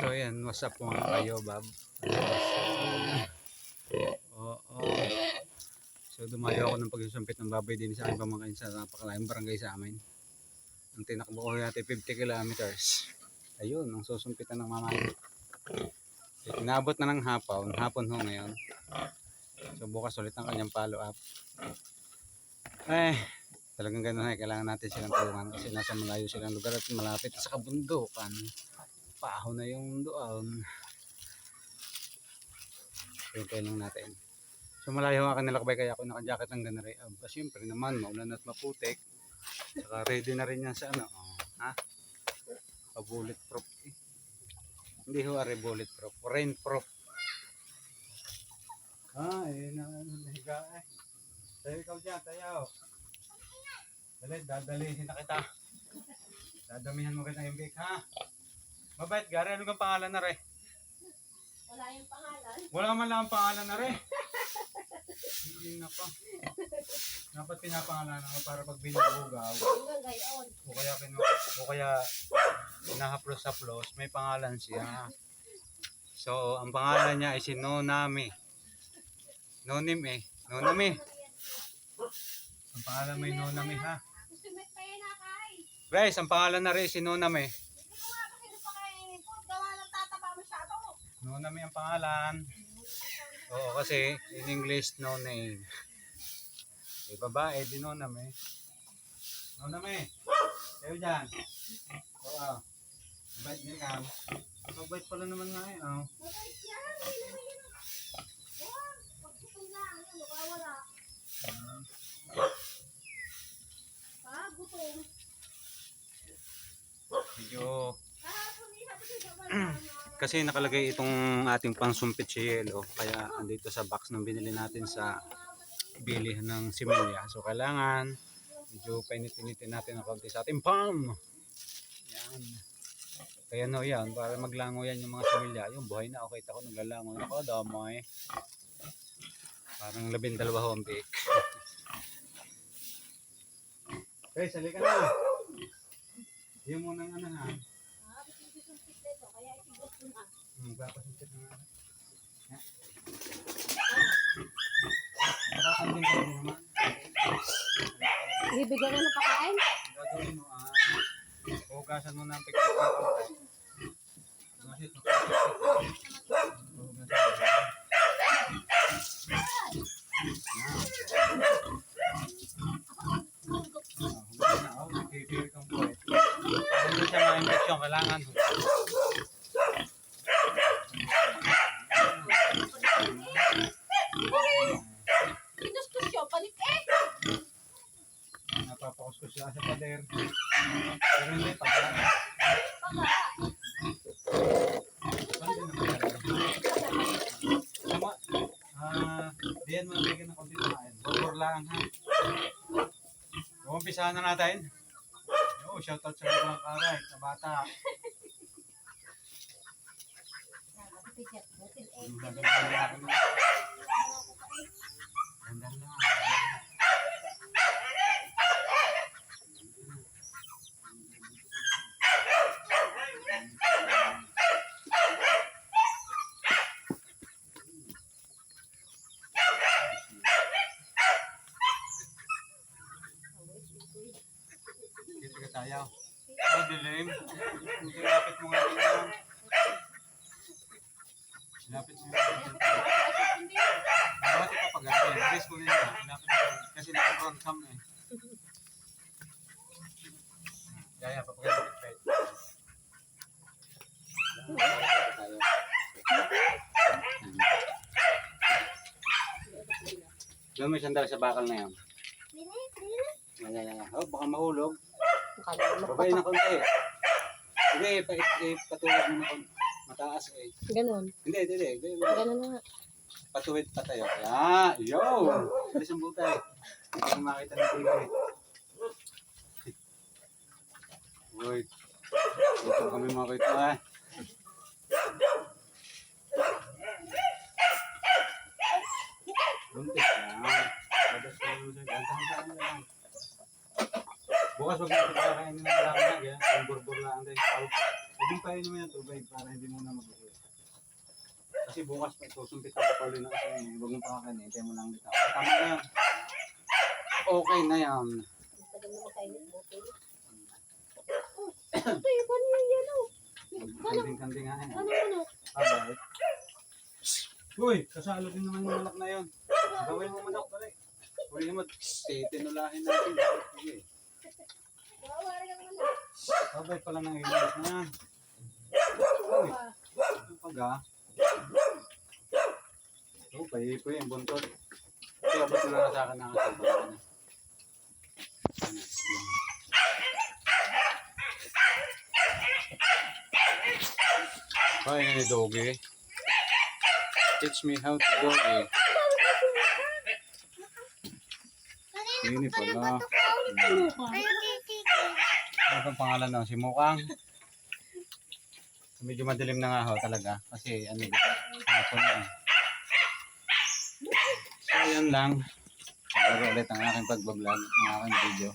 So ayan, what's up mga kayo, Bob? Oo. So dumayo ako ng pagsusumpit ng baboy din sa aking pamangkin sa napakalayang barangay sa amin. Ang tinakbo ko natin 50 kilometers. Ayun, ang susumpitan ng mamay. Inabot na ng hapon ho ngayon. So bukas ulit ang kanyang follow up. Talagang gano'n ay kailangan natin silang tulungan kasi nasa malayo silang lugar at malapit sa kabundukan. Paho na yung doon. Hintay lang natin. So malayo nga kanilakbay kaya ako naka-jacket ng ganari. Siyempre naman, maulan at maputik. Saka ready na rin yan sa ano. Bulletproof eh. Hindi ho are bulletproof. Rainproof. Nahiga eh. Tayo ikaw dyan, tayo. Dadalihin na kita. Dadamihan mo kita yung bake ha. Mabait, Gary, ano kang pangalan na re? Wala yung pangalan. Wala man lang ang pangalan na re. Hindi na pa. Dapat pinapangalan mo para pag binubugaw. Hanggang gayon. O kaya hinahaplos-haplos, may pangalan siya. So, ang pangalan niya ay si Nonami. Nonim eh. Nonami. Ang pangalan mo ay Nonami ha. Gusto mo tayo na kay. Guys, ang pangalan na rin si Nonami. Hindi ko nga kasi pa kainin po. Gawa ng tataba masyado. Nonami ang pangalan. Oo, kasi in English, no name. Eh, babae, di Nonami. Nonami. Kayo dyan. Oo. Mabait niya ka. Mabait pala naman nga eh. Mabait yan. Pagputol na. Ano, makawala. Gutom. Medyo Kahapon eh, sabi ko naman. kasi nakalagay itong ating pangsumpit sa yelo. Kaya andito sa box nang binili natin sa bilihan ng similya. So kailangan medyo painit-initin natin ng konti sa ating palm. Yan. Kaya no yan, para maglango yan yung mga similya. Yung buhay na okay ako naglalango. Ako damay. Parang 12 home bake. Okay, sali ka na. Hindi mo nang ano ha. Bisumpit dito, kaya itigot ko na. Magpapasumpit na nga. Nakakanding ka rin naman. Ibigyan na ng pakain? Ang gagawin mo hugasan mo na ang picture ko. Hugasan mo. Nagpipiri kang buhay. Hindi siya ma-infection, kailangan. Kinuskus siya, palit eh! Napapakuskus siya sa pader. Pero hindi, pagka. Pwede naman talaga. Diyan mo nabigyan ng konti kumain. Bobor lang ha. Umpisahan na natin. Yo, shoutout sa mga karay, sa bata. Ganda na. Dito ka tayo. Dilim. Lapit mo nga dito. Lapit mo nga dito. Mabati pa pag gano'n. Alis ko nila. Lapit mo. Kasi naka-front cam eh. Yaya, papagano'n. Tayo. Doon may sandal sa bakal na yan. Oh, baka mahulog. Babay na konti. Hindi, patuwid mo na konti. Mataas eh. Ganon. Hindi. Ganon na nga. Patuwid pa tayo. Yo! Alis ang butay. Hindi mo makita ng TV. Wait. Dito kami makita Buntis na. Bukas wag natin kakainin ng lang yan. Yung burbur lang din. Yung tayo naman yung tubig para hindi mo na mag-uwi. Kasi bukas pa susumpit ako pa ulit na kasi huwag mong pakakanin. Hintay mo lang dito. Tama na yan. Okay na yan. Tagal na makainit mo. Ito yung kanina yan o. Kanding-kanding nga yan. Ano? Abay. Uy, kasalo din naman yung manok na yun. Gawin mo manok balik. Uy, mo, tinulahin natin. Sige. Wawari ka naman. Abay pala ng ilang na yan. Uy, ang paga. Oh, pahipoy yung buntot. Kaya ba't na sa akin ang kasal? Ay, ni doggy. Teach me how to doggy. Ini pala. Ano ang pangalan nun? Si Mukang. Medyo madilim na nga ho talaga. Kasi ano dito. Hapon na eh. So, yan lang. Siguro ulit ang aking pagbablog, ang aking video.